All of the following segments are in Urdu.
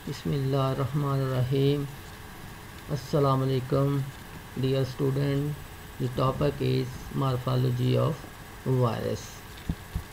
Bismillahirrahmanirrahim. Assalamu alaikum, dear student. The topic is morphology of virus.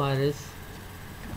virus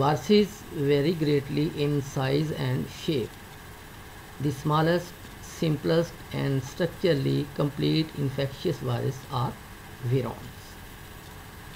Viruses vary greatly in size and shape. The smallest, simplest and structurally complete infectious virus are virons.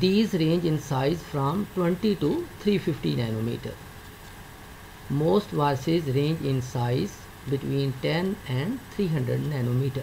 These range in size from 20 to 350 nanometer. Most viruses range in size between 10 and 300 nanometer.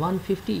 150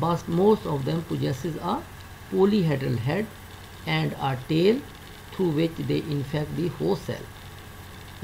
but most of them possesses a polyhedral head and a tail through which they infect the host cell.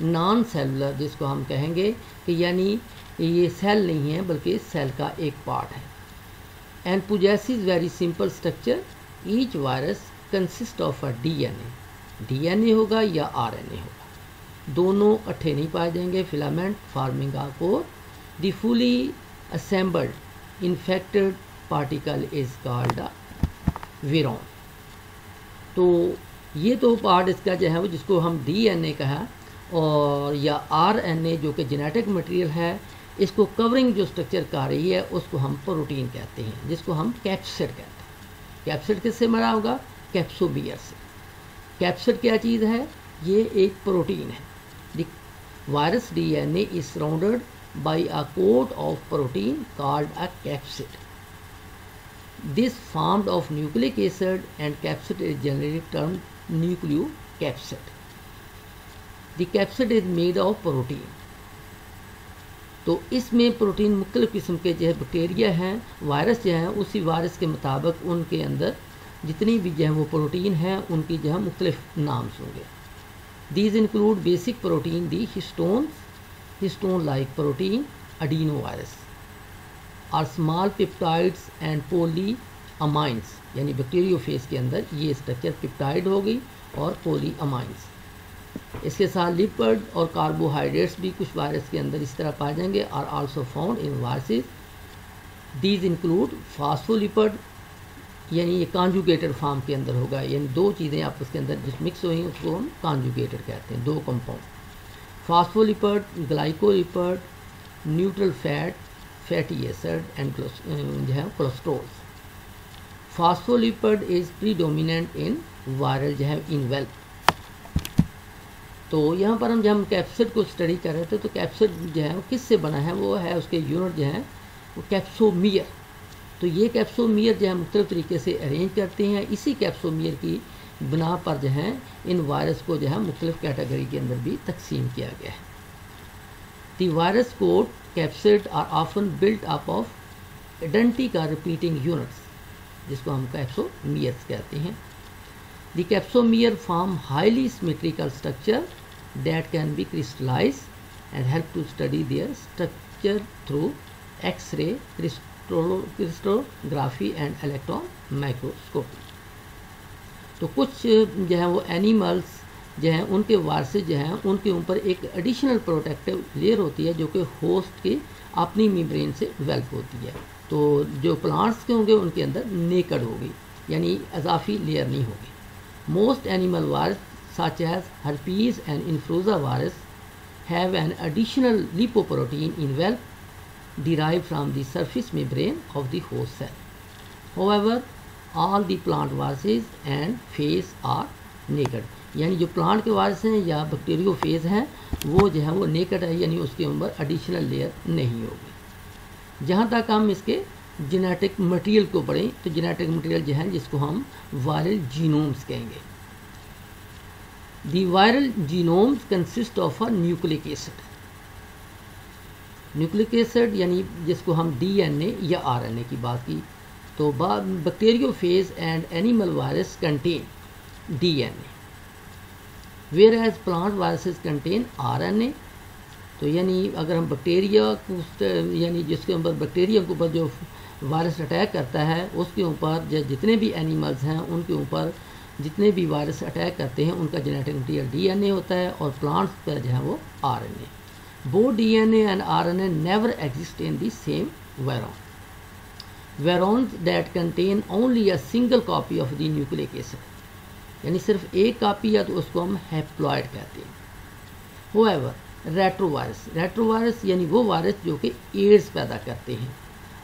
Naan cellular جس کو ہم کہیں گے کہ یعنی یہ سیل نہیں ہے بلکہ سیل کا ایک پارٹ ہے. And possesses very simple structure. Each virus consists of a DNA. DNA ہوگا یا RNA ہوگا, دونوں اکٹھے نہیں پائے جائیں گے. Filament forming a core. The fully assembled infected particle is called a virion. تو یہ تو پارٹ اس کا جو ہے وہ جس کو ہم ڈی این اے کہا اور یا آر این اے جو کہ جینیٹک مٹیریل ہے, اس کو کورنگ جو اسٹرکچر کر رہی ہے اس کو ہم پروٹین کہتے ہیں, جس کو ہم کیپسڈ کہتے ہیں. کیپسڈ کس سے بنا ہوگا؟ کیپسومیئر سے. کیپسڈ کیا چیز ہے؟ یہ ایک پروٹین ہے. The virus D N A is surrounded by a coat of protein called a capsid. This formed of nucleic acid and capsid is generally termed nucleocapsid. The capsid is made of protein. تو اس میں پروٹین مختلف قسم کے جو ہے بیکٹیریا ہیں, وائرس جو ہیں اسی وائرس کے مطابق ان کے اندر جتنی بھی جو ہے وہ پروٹین ہیں ان کی جو ہے مختلف نامز ہوں گے. These include basic protein, the histones, histone-like protein, adenovirus. اور اسمال پیپٹائڈس اینڈ پولی امائنس, یعنی بیکٹیریوفیز کے اندر یہ اسٹرکچر پیپٹائڈ ہوگی اور پولی امائنس. اس کے ساتھ لپڈ اور کاربوہائیڈریٹس بھی کچھ وائرس کے اندر اس طرح پائے جائیں گے. اور also found in viruses. These include phospholipid, یعنی یہ کانجوگیٹڈ فارم کے اندر ہوگا, یعنی دو چیزیں آپس کے اندر جس مکس ہوئی اس کو ہم کانجوگیٹڈ کہتے ہیں, دو compound. Phospholipid, glycolipid, neutral fat, fatty acid and جو ہے cholesterol. Phospholipid is predominant in viral جو ہے انویلپ. تو یہاں پر ہم جب ہم کیپسڈ کو اسٹڈی کر رہے تھے تو کیپسڈ جو ہے وہ کس سے بنا ہے؟ وہ ہے اس کے یونٹ جو ہیں وہ کیپسومیئر. تو یہ کیپسومیئر جو ہے مختلف طریقے سے ارینج کرتے ہیں. اسی کیپسومیئر کی بنا پر جو ہے ان وائرس کو جو ہے مختلف کیٹیگری کے اندر بھی تقسیم کیا گیا ہے. The virus coat capsid are often built up of identical repeating units, جس کو ہم capsomeres کہتے ہیں. The capsomere form highly symmetrical structure that can be crystallized and help to study their structure through X-ray crystallography and electron microscopy. تو کچھ جو ہے وہ اینیملس جو ہیں ان کے وائرسز جو ہیں ان کے اوپر ایک ایڈیشنل پروٹیکٹیو لیئر ہوتی ہے جو کہ ہوسٹ کی اپنی میمبرین سے ڈیولپ ہوتی ہے. تو جو پلانٹس کے ہوں گے ان کے اندر نیکڈ ہوگی, یعنی اضافی لیئر نہیں ہوگی. Most animal virus such as herpes and influenza virus have an additional lipoprotein envelope derived from the surface membrane of the host cell. However, all the plant viruses and phage are naked. یعنی جو پلانٹ کے وائرس ہیں یا بیکٹیریو فیز ہیں وہ جو ہے وہ نیکڈ ہے, یعنی اس کے اوپر ایڈیشنل لیئر نہیں ہوگی. جہاں تک ہم اس کے جینیٹک مٹیریل کو پڑھیں تو جینیٹک مٹیریل جو ہے جس کو ہم وائرل جینومز کہیں گے. The viral genomes consist of a nucleic acid. Nucleic acid یعنی جس کو ہم ڈی این اے یا آر این اے کی بات کی, تو bacteriophage and animal virus contain D N A, whereas plant viruses contain RNA. تو یعنی اگر ہم بیکٹیریا یعنی جس کے اوپر بیکٹیریا کے اوپر جو وائرس اٹیک کرتا ہے اس کے اوپر جتنے بھی اینیملز ہیں ان کے اوپر جتنے بھی وائرس اٹیک کرتے ہیں ان کا genetic material D N A ہوتا ہے, اور پلانٹس پر جو ہے وہ R N A. Both D N A and R N A never exist in the same virion. Virions that contain only a single copy of the nucleic acid, یعنی صرف ایک کاپی ہے تو اس کو ہم ہیپلوئڈ کہتے ہیں. ہوایور ریٹرو وائرس یعنی وہ وائرس جو کہ ایڈز پیدا کرتے ہیں,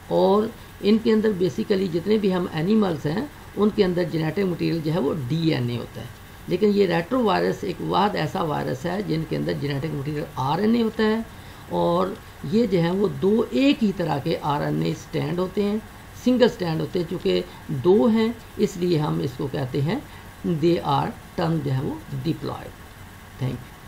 اور ان کے اندر بیسیکلی جتنے بھی ہم اینیملز ہیں ان کے اندر جینیٹک مٹیریل جو ہے وہ ڈی این اے ہوتا ہے. لیکن یہ ریٹرو وائرس ایک واحد ایسا وائرس ہے جن کے اندر genetic material are N A ہوتا ہے, اور یہ جو ہیں وہ دو ایک ہی طرح کے آر این اے اسٹینڈ ہوتے ہیں, سنگل اسٹینڈ ہوتے ہیں. چونکہ دو ہیں اس لیے ہم اس کو کہتے ہیں they are termed جو ہے وہ diploid. Thank you.